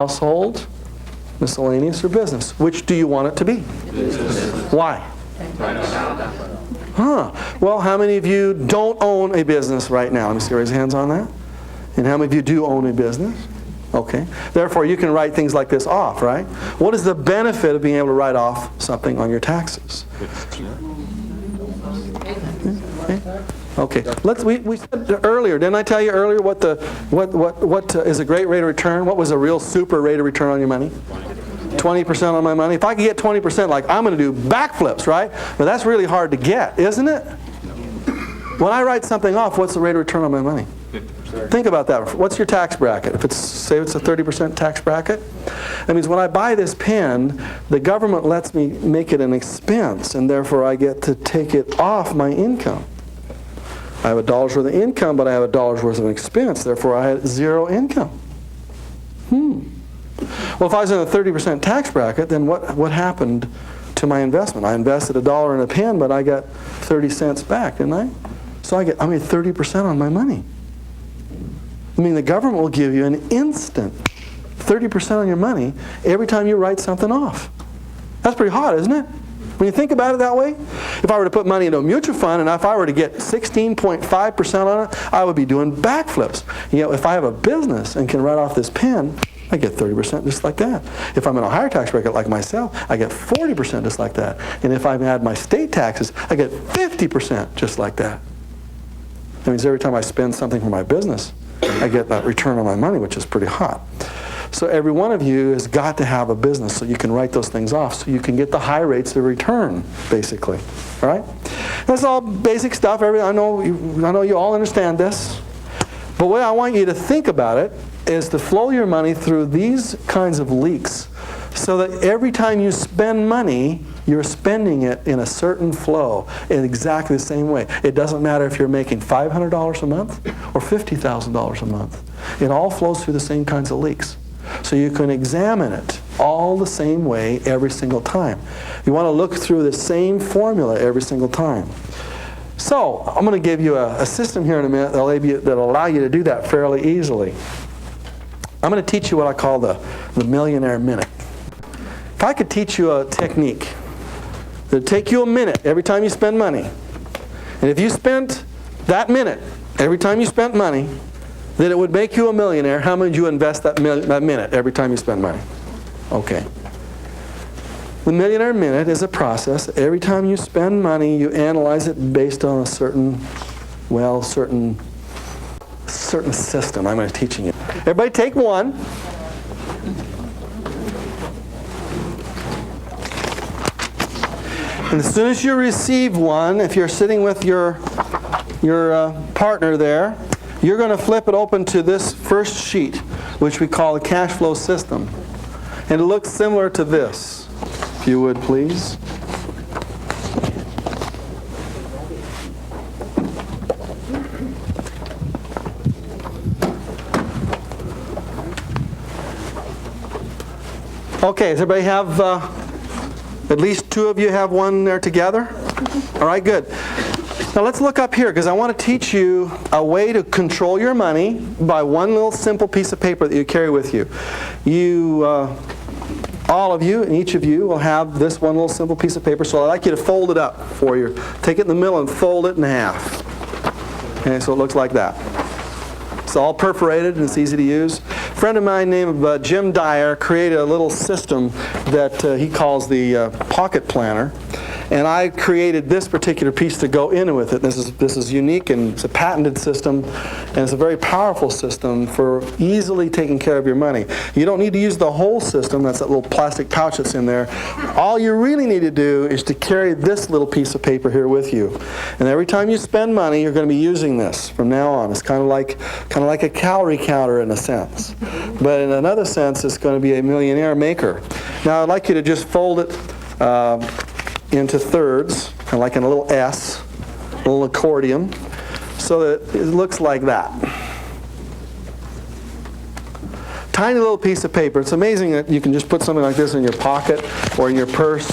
household, miscellaneous, or business? Which do you want it to be? Business. Why? Well, how many of you don't own a business right now? Let me see, raise your hands on that. And how many of you do own a business? Okay. Therefore, you can write things like this off, right? What is the benefit of being able to write off something on your taxes? Okay. We said earlier, didn't I tell you earlier what is a great rate of return? What was a real super rate of return on your money? 20% on my money. If I could get 20%, like I'm going to do backflips, right? But that's really hard to get, isn't it? When I write something off, what's the rate of return on my money? 50%. Think about that. What's your tax bracket? Say it's a 30% tax bracket, that means when I buy this pen, the government lets me make it an expense, and therefore I get to take it off my income. I have $1 worth of income, but I have $1 worth of expense. Therefore, I had zero income. Well, if I was in a 30% tax bracket, then what happened to my investment? I invested $1 in a pen, but I got 30 cents back, didn't I? So I made 30% on my money. I mean, the government will give you an instant 30% on your money every time you write something off. That's pretty hot, isn't it? When you think about it that way, if I were to put money into a mutual fund and if I were to get 16.5% on it, I would be doing backflips. You know, if I have a business and can write off this pen, I get 30% just like that. If I'm in a higher tax bracket like myself, I get 40% just like that. And if I add my state taxes, I get 50% just like that. That means every time I spend something for my business, I get that return on my money, which is pretty hot. So every one of you has got to have a business so you can write those things off so you can get the high rates of return, basically. All right? That's all basic stuff. I know you all understand this. But what I want you to think about it is to flow your money through these kinds of leaks so that every time you spend money, you're spending it in a certain flow in exactly the same way. It doesn't matter if you're making $500 a month or $50,000 a month. It all flows through the same kinds of leaks. So you can examine it all the same way every single time. You want to look through the same formula every single time. So I'm going to give you a system here in a minute that'll allow you to do that fairly easily. I'm going to teach you what I call the millionaire minute. If I could teach you a technique that would take you a minute every time you spend money, and if you spent that minute every time you spent money, that it would make you a millionaire, how much would you invest that minute every time you spend money? Okay. The millionaire minute is a process. Every time you spend money, you analyze it based on a certain system. I'm going to teach you. Everybody take one. And as soon as you receive one, if you're sitting with your partner there, you're going to flip it open to this first sheet, which we call the cash flow system. And it looks similar to this, if you would please. Okay, does everybody have, at least two of you have one there together? All right, good. Now let's look up here because I want to teach you a way to control your money by one little simple piece of paper that you carry with you. All of you and each of you will have this one little simple piece of paper, so I'd like you to fold it up for you. Take it in the middle and fold it in half. Okay, so it looks like that. It's all perforated and it's easy to use. A friend of mine named Jim Dyer created a little system that he calls the Pocket Planner. And I created this particular piece to go in with it. This is unique, and it's a patented system, and it's a very powerful system for easily taking care of your money. You don't need to use the whole system. That's that little plastic pouch that's in there. All you really need to do is to carry this little piece of paper here with you. And every time you spend money, you're going to be using this from now on. It's kind of like a calorie counter in a sense. But in another sense, it's going to be a millionaire maker. Now, I'd like you to just fold it into thirds, kind of like in a little S, a little accordion, so that it looks like that. Tiny little piece of paper. It's amazing that you can just put something like this in your pocket or in your purse,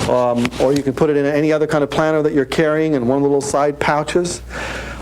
or you can put it in any other kind of planner that you're carrying in one of the little side pouches.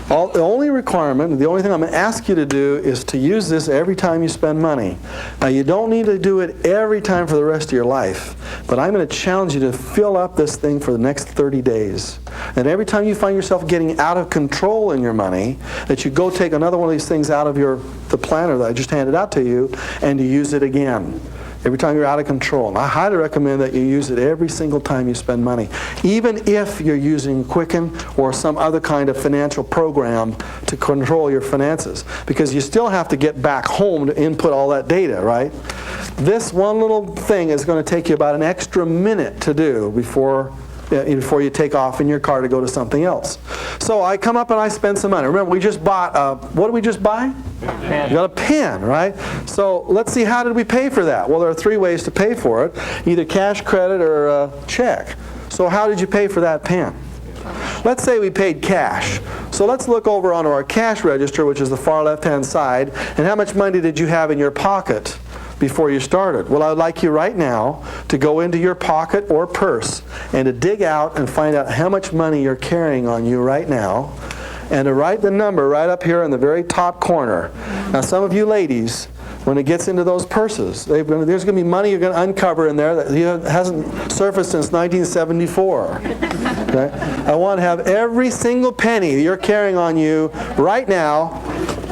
The only requirement, the only thing I'm going to ask you to do is to use this every time you spend money. Now, you don't need to do it every time for the rest of your life, but I'm going to challenge you to fill up this thing for the next 30 days. And every time you find yourself getting out of control in your money, that you go take another one of these things out of the planner that I just handed out to you, and you use it again. Every time you're out of control. And I highly recommend that you use it every single time you spend money. Even if you're using Quicken or some other kind of financial program to control your finances. Because you still have to get back home to input all that data, right? This one little thing is going to take you about an extra minute to do before you take off in your car to go to something else. So I come up and I spend some money. Remember, we just bought, what did we just buy? Pen. You got a pen, right? So let's see, how did we pay for that? Well, there are 3 ways to pay for it. Either cash, credit, or check. So how did you pay for that pen? Let's say we paid cash. So let's look over onto our cash register, which is the far left-hand side, and how much money did you have in your pocket before you started? Well, I would like you right now to go into your pocket or purse and to dig out and find out how much money you're carrying on you right now, and to write the number right up here in the very top corner. Now, some of you ladies, when it gets into those purses, there's going to be money you're going to uncover in there that hasn't surfaced since 1974. Okay? I want to have every single penny you're carrying on you right now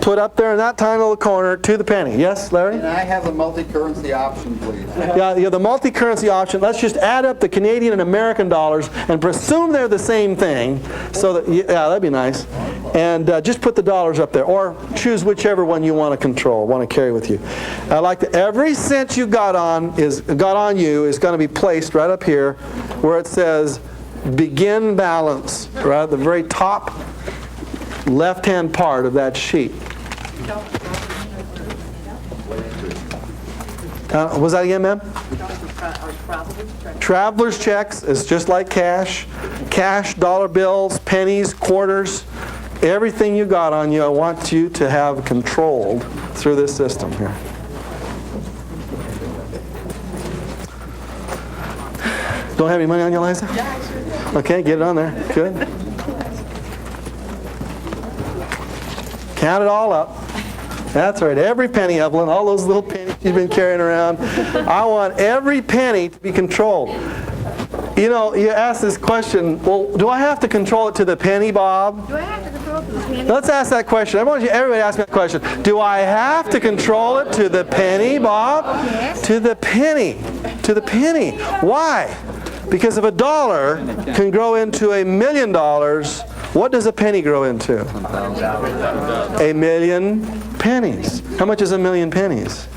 put up there in that tiny little corner to the penny. Yes, Larry? Can I have the multi-currency option, please? Yeah, the multi-currency option. Let's just add up the Canadian and American dollars and presume they're the same thing. So that, yeah, that'd be nice. And just put the dollars up there, or choose whichever one you want to control, want to carry with you. I like that every cent you got on you is going to be placed right up here, where it says "Begin Balance," right at the very top left-hand part of that sheet. Was that again, ma'am? Traveler's checks is just like cash. Cash, dollar bills, pennies, quarters, everything you got on you, I want you to have controlled through this system here. Don't have any money on you, Liza? Okay, get it on there. Good. Count it all up. That's right, every penny, Evelyn, all those little pennies you've been carrying around. I want every penny to be controlled. You know, you ask this question, well, do I have to control it to the penny, Bob? Do I have to control it to the penny? Let's ask that question. I want everybody to ask me that question. Do I have to control it to the penny, Bob? Yes. To the penny. To the penny. Why? Because if $1 can grow into $1 million, what does a penny grow into? 1,000,000 pennies. How much is 1,000,000 pennies?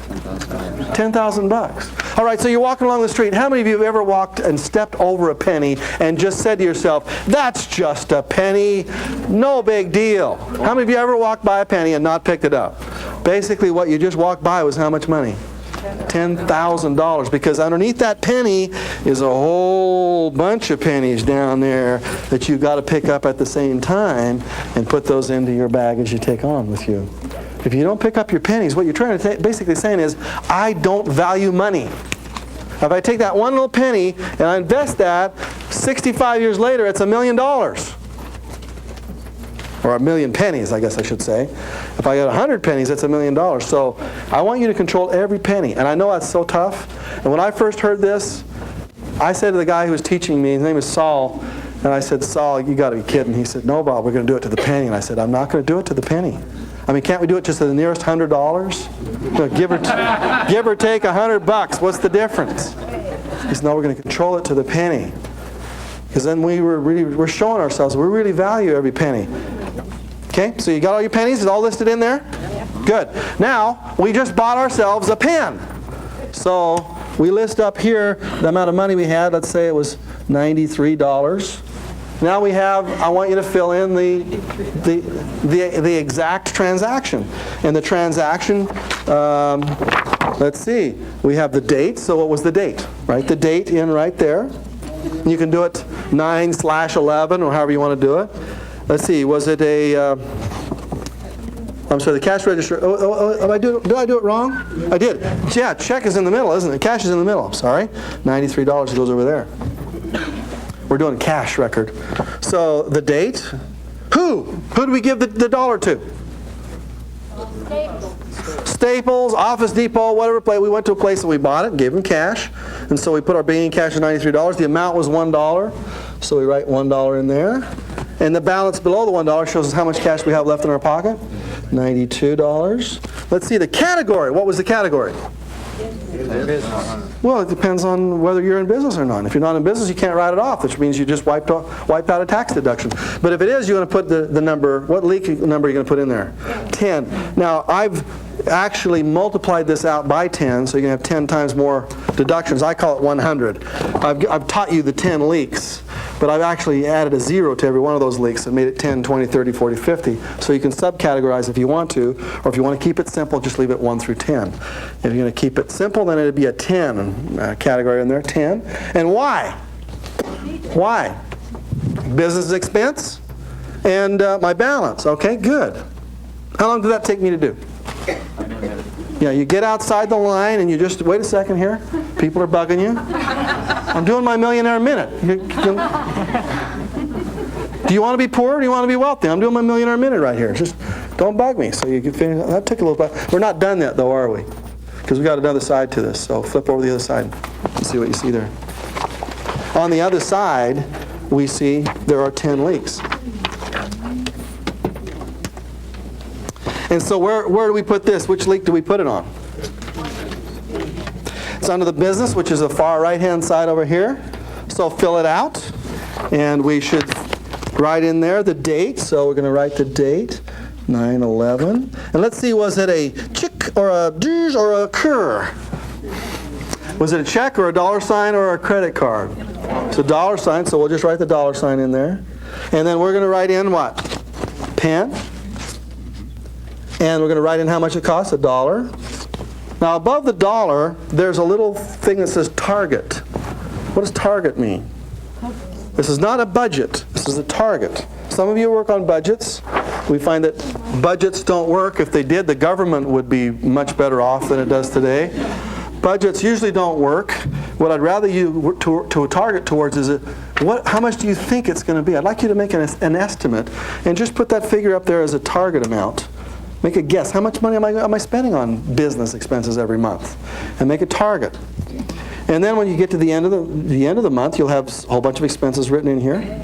10,000 bucks. All right, so you're walking along the street. How many of you have ever walked and stepped over a penny and just said to yourself, that's just a penny, no big deal? How many of you ever walked by a penny and not picked it up? Basically, what you just walked by was how much money? $10,000, because underneath that penny is a whole bunch of pennies down there that you've got to pick up at the same time and put those into your bag as you take on with you. If you don't pick up your pennies, what you're trying to basically saying is, I don't value money. If I take that one little penny and I invest that, 65 years later, it's $1 million. Or 1,000,000 pennies, I guess I should say. If I got 100 pennies, that's $1 million. So I want you to control every penny. And I know that's so tough. And when I first heard this, I said to the guy who was teaching me, his name is Saul, and I said, Saul, you got to be kidding. He said, no, Bob, we're going to do it to the penny. And I said, I'm not going to do it to the penny. I mean, can't we do it just to the nearest $100? No, give or take $100. What's the difference? He said, no, we're going to control it to the penny. Because then we're showing ourselves we really value every penny. Okay, so you got all your pennies? Is all listed in there? Good. Now, we just bought ourselves a pen. So we list up here the amount of money we had. Let's say it was $93. Now we have, I want you to fill in the exact transaction. And the transaction, let's see, we have the date. So what was the date? Right, the date in right there. You can do it 9/11 or however you want to do it. Let's see, was it I'm sorry, the cash register. Did I do it wrong? I did. Yeah, check is in the middle, isn't it? Cash is in the middle. I'm sorry. $93 goes over there. We're doing cash record. So the date Who do we give the dollar to? Staples, Office Depot, whatever place. We went to a place and we bought it, gave them cash. And so we put our beginning cash of $93. The amount was $1. So we write $1 in there. And the balance below the $1 shows us how much cash we have left in our pocket. $92. Let's see the category. What was the category? Well, it depends on whether you're in business or not. If you're not in business, you can't write it off, which means you just wiped out a tax deduction. But if it is, you're going to put the number, what leak number are you going to put in there? 10. Now, I've actually multiplied this out by 10, so you can have 10 times more deductions. I call it 100. I've taught you the 10 leaks, but I've actually added a 0 to every one of those leaks and made it 10, 20, 30, 40, 50. So you can subcategorize if you want to, or if you want to keep it simple, just leave it 1 through 10. If you're going to keep it simple, then it'd be a 10 category in there, 10. And why? Why? Business expense and my balance. Okay, good. How long did that take me to do? Yeah, you get outside the line and you just, wait a second here, people are bugging you. I'm doing my millionaire minute. Do you want to be poor or do you want to be wealthy? I'm doing my millionaire minute right here. Just don't bug me. So you can finish. That took a little bit. We're not done yet though, are we? Because we got another side to this. So flip over the other side and see what you see there. On the other side, we see there are 10 leaks. And so where do we put this? Which leak do we put it on? It's under the business, which is the far right-hand side over here. So fill it out. And we should write in there the date. So we're going to write the date, 9/11. And let's see, was it a chick or a dues or a cur? Was it a check or a dollar sign or a credit card? It's a dollar sign, so we'll just write the dollar sign in there. And then we're going to write in what? Pen. And we're going to write in how much it costs, $1. Now above the dollar, there's a little thing that says target. What does target mean? This is not a budget. This is a target. Some of you work on budgets. We find that budgets don't work. If they did, the government would be much better off than it does today. Budgets usually don't work. What I'd rather you to target towards is how much do you think it's going to be? I'd like you to make an estimate and just put that figure up there as a target amount. Make a guess. How much money am I spending on business expenses every month? And make a target. And then when you get to the end of the month, you'll have a whole bunch of expenses written in here.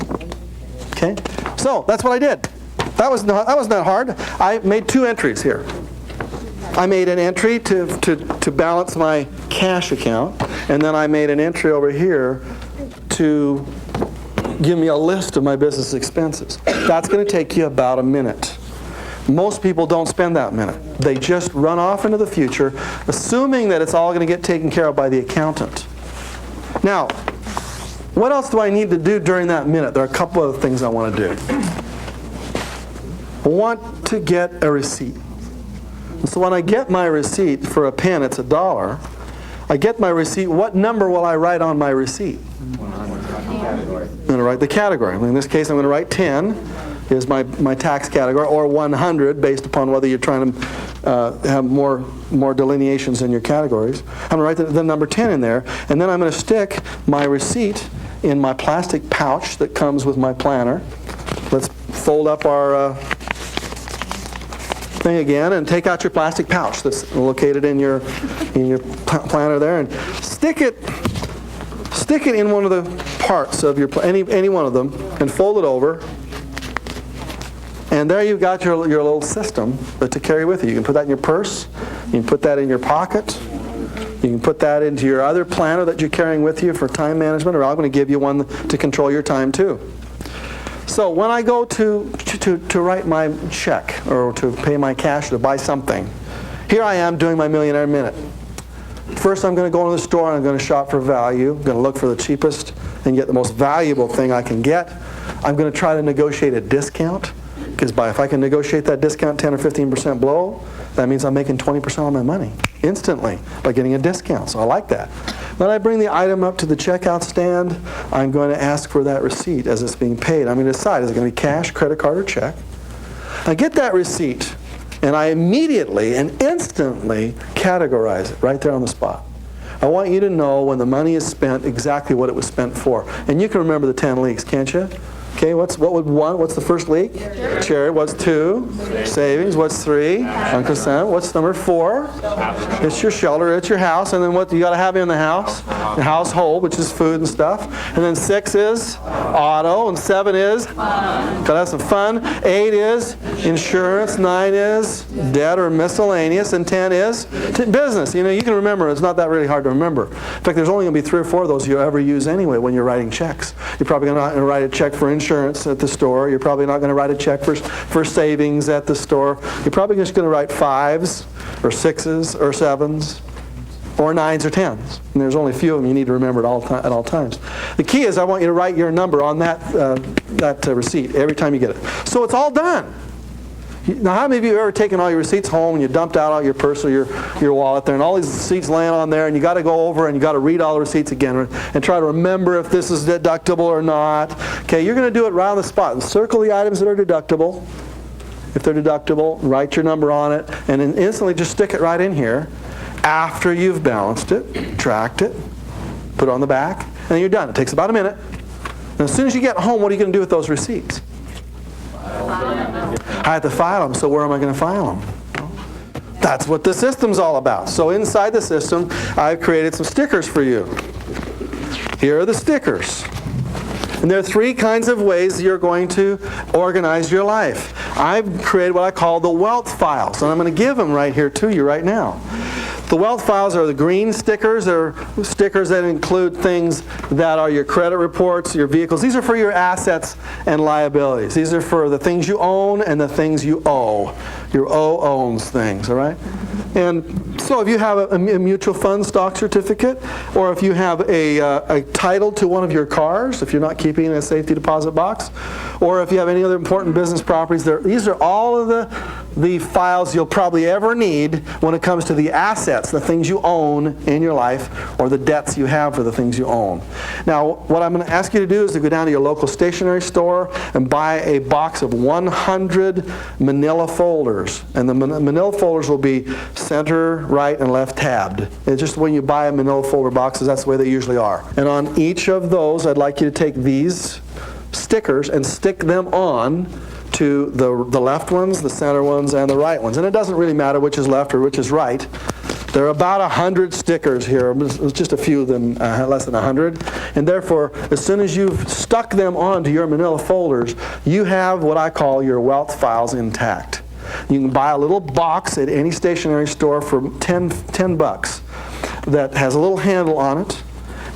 Okay? So that's what I did. That was not hard. I made 2 entries here. I made an entry to balance my cash account, and then I made an entry over here to give me a list of my business expenses. That's going to take you about a minute. Most people don't spend that minute. They just run off into the future, assuming that it's all going to get taken care of by the accountant. Now, what else do I need to do during that minute? There are a couple of things I want to do. I want to get a receipt. So when I get my receipt for a pen, it's $1. I get my receipt. What number will I write on my receipt? 100. I'm going to write the category. In this case, I'm going to write 10. Is my tax category, or 100 based upon whether you're trying to have more delineations in your categories. I'm going to write the number 10 in there, and then I'm going to stick my receipt in my plastic pouch that comes with my planner. Let's fold up our thing again and take out your plastic pouch that's located in your planner there, and stick it in one of the parts of your any one of them, and fold it over. And there you've got your little system to carry with you. You can put that in your purse. You can put that in your pocket. You can put that into your other planner that you're carrying with you for time management, or I'm going to give you one to control your time too. So when I go to write my check or to pay my cash to buy something, here I am doing my Millionaire Minute. First I'm going to go to the store and I'm going to shop for value. I'm going to look for the cheapest and get the most valuable thing I can get. I'm going to try to negotiate a discount. Because if I can negotiate that discount 10 or 15% below, that means I'm making 20% on my money instantly by getting a discount. So I like that. When I bring the item up to the checkout stand, I'm going to ask for that receipt as it's being paid. I'm going to decide, is it going to be cash, credit card, or check? I get that receipt, and I immediately and instantly categorize it right there on the spot. I want you to know when the money is spent exactly what it was spent for. And you can remember the 10 leaks, can't you? Okay, what's the first leak? Charity. What's 2? Savings. What's 3? Unconsent. What's number 4? It's your shelter, it's your house, and then what you got to have in the house? The household, which is food and stuff. And then 6 is auto, and 7 is gotta have some fun. 8 is insurance. 9 is debt or miscellaneous, and 10 is business. You know, you can remember. It's not that really hard to remember. In fact, there's only going to be 3 or 4 of those you'll ever use anyway when you're writing checks. You're probably not going to write a check for insurance at the store. You're probably not going to write a check for savings at the store. You're probably just going to write 5s or 6s or 7s or 9s or 10s. And there's only a few of them you need to remember at all times. The key is I want you to write your number on that receipt every time you get it. So it's all done. Now, how many of you have ever taken all your receipts home and you dumped out your purse or your wallet there, and all these receipts laying on there, and you got to go over and you got to read all the receipts again and try to remember if this is deductible or not? Okay, you're going to do it right on the spot. And circle the items that are deductible. If they're deductible, write your number on it, and then instantly just stick it right in here after you've balanced it, tracked it, put it on the back, and then you're done. It takes about a minute. And as soon as you get home, what are you going to do with those receipts? I have to file them, so where am I going to file them? That's what the system's all about. So inside the system, I've created some stickers for you. Here are the stickers. And there are 3 kinds of ways you're going to organize your life. I've created what I call the wealth files, and I'm going to give them right here to you right now. The wealth files are the green stickers. They're stickers that include things that are your credit reports, your vehicles. These are for your assets and liabilities. These are for the things you own and the things you owe. Your O owns things, all right? And so if you have a mutual fund stock certificate, or if you have a title to one of your cars, if you're not keeping a safety deposit box, or if you have any other important business properties, these are all of the files you'll probably ever need when it comes to the assets, the things you own in your life, or the debts you have for the things you own. Now, what I'm going to ask you to do is to go down to your local stationery store and buy a box of 100 manila folders. And the manila folders will be center, right, and left tabbed. It's just when you buy a manila folder boxes, that's the way they usually are. And on each of those, I'd like you to take these stickers and stick them on to the left ones, the center ones, and the right ones. And it doesn't really matter which is left or which is right. There are about 100 stickers here. It's just a few of them, less than 100. And therefore, as soon as you've stuck them onto your manila folders, you have what I call your wealth files intact. You can buy a little box at any stationery store for 10 bucks that has a little handle on it,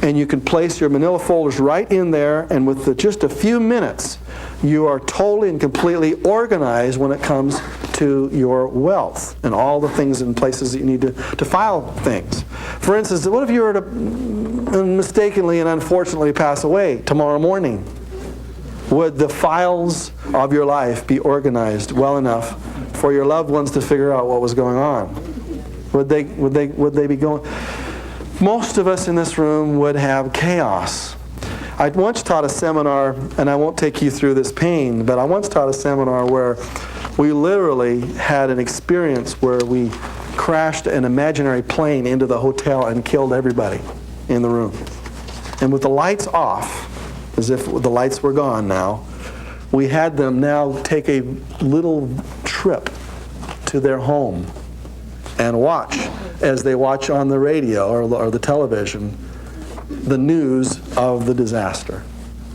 and you can place your manila folders right in there, and with just a few minutes, you are totally and completely organized when it comes to your wealth and all the things and places that you need to file things. For instance, what if you were to mistakenly and unfortunately pass away tomorrow morning? Would the files of your life be organized well enough for your loved ones to figure out what was going on? Would they be going? Most of us in this room would have chaos. I once taught a seminar, and I won't take you through this pain, but I once taught a seminar where we literally had an experience where we crashed an imaginary plane into the hotel and killed everybody in the room. And with the lights off, as if the lights were gone now, we had them now take a little trip to their home and watch, as they watch on the radio or the television, the news of the disaster,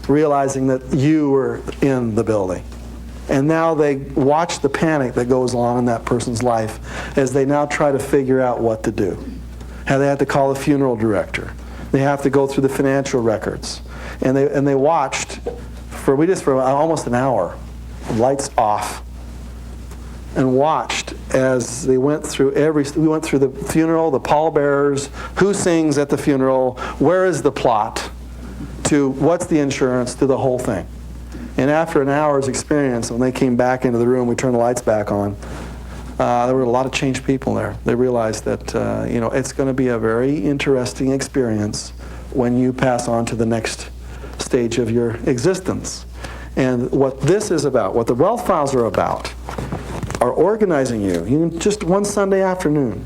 realizing that you were in the building. And now they watch the panic that goes on in that person's life as they now try to figure out what to do. How they have to call a funeral director. They have to go through the financial records. And they watched for almost an hour, lights off, and watched as they went through we went through the funeral, the pallbearers, who sings at the funeral, where is the plot, to what's the insurance, to the whole thing. And after an hour's experience, when they came back into the room, we turned the lights back on, there were a lot of changed people there. They realized that it's going to be a very interesting experience when you pass on to the next stage of your existence. And what this is about, what the wealth files are about, are organizing you. Just one Sunday afternoon,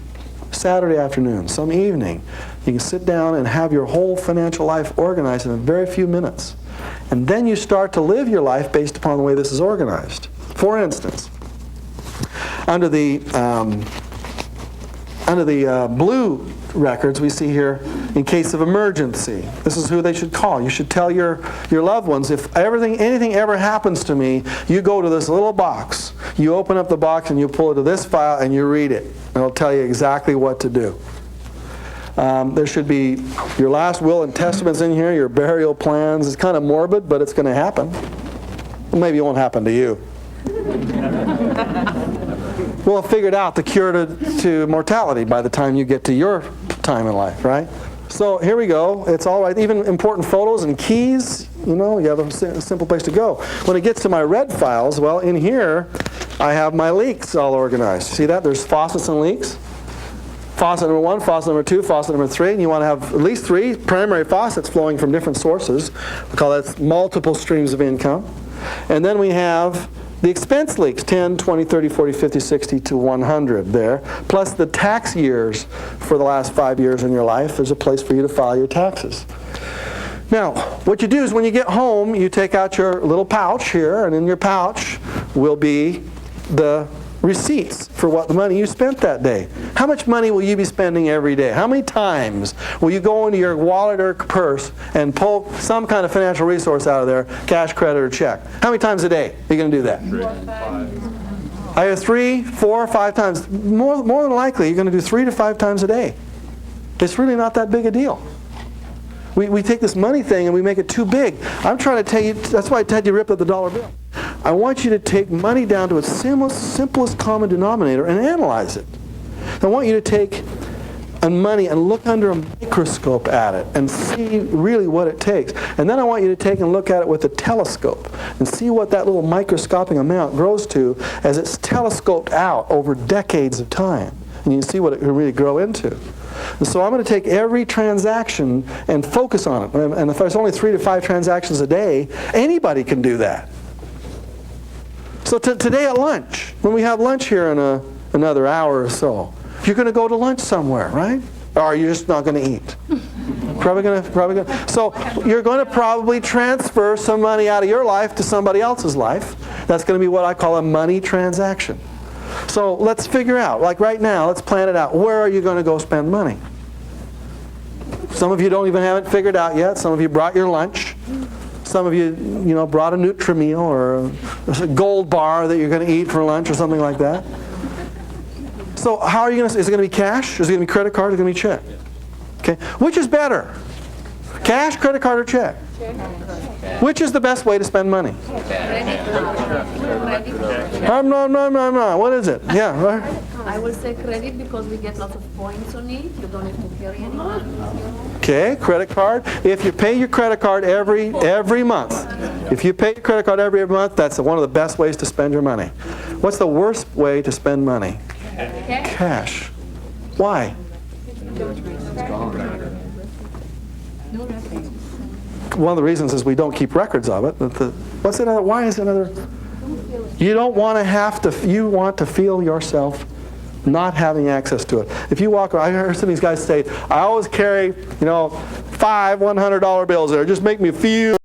Saturday afternoon, some evening, You can sit down and have your whole financial life organized in a very few minutes. And then you start to live your life based upon the way this is organized. For instance, under the blue records we see here, in case of emergency, this is who they should call. You should tell your loved ones, if anything ever happens to me, you go to this little box. You open up the box and you pull it to this file and you read it. And it'll tell you exactly what to do. There should be your last will and testaments in here, your burial plans. It's kind of morbid, but it's going to happen. Well, maybe it won't happen to you. We'll have figured out the cure to mortality by the time you get to your time in life, right? So here we go. It's all right. Even important photos and keys, you have a simple place to go. When it gets to my red files, well, in here, I have my leaks all organized. See that? There's faucets and leaks. Faucet number 1, faucet number 2, faucet number 3, and you want to have at least 3 primary faucets flowing from different sources. We call that multiple streams of income. And then we have the expense leaks, 10, 20, 30, 40, 50, 60 to 100 there, plus the tax years for the last 5 years in your life. There's a place for you to file your taxes. Now, what you do is when you get home, you take out your little pouch here, and in your pouch will be the receipts for what the money you spent that day. How much money will you be spending every day? How many times will you go into your wallet or purse and pull some kind of financial resource out of there, cash, credit, or check? How many times a day are you going to do that? 3 and 5. Either 3, 4, 5 times. More than likely, you're going to do 3 to 5 times a day. It's really not that big a deal. We take this money thing and we make it too big. I'm trying to tell you, that's why Ted, you ripped up the dollar bill. I want you to take money down to its simplest common denominator and analyze it. I want you to take money and look under a microscope at it and see really what it takes. And then I want you to take and look at it with a telescope and see what that little microscopic amount grows to as it's telescoped out over decades of time. And you can see what it can really grow into. And so I'm going to take every transaction and focus on it. And if there's only 3 to 5 transactions a day, anybody can do that. So today at lunch, when we have lunch here in another hour or so, you're going to go to lunch somewhere, right? Or are you just not going to eat? Probably going to. So you're going to probably transfer some money out of your life to somebody else's life. That's going to be what I call a money transaction. So let's figure out, like right now, let's plan it out. Where are you going to go spend money? Some of you don't even have it figured out yet. Some of you brought your lunch. Some of you, brought a Nutri-Meal or a Gold Bar that you're going to eat for lunch or something like that. So how are you going to, is it going to be cash? Is it going to be credit card? Is it going to be check? Okay. Which is better? Cash, credit card, or check? Which is the best way to spend money? No. What is it? Yeah, right? I will say credit because we get lots of points on it. You don't have to carry any money. Okay, credit card. If you pay your credit card every month, that's one of the best ways to spend your money. What's the worst way to spend money? Cash. Why? One of the reasons is we don't keep records of it. What's another? Why is another? You don't want to have to. You want to feel yourself not having access to it. If you walk around, I heard some of these guys say, "I always carry, 5 $100 bills there. Just make me feel."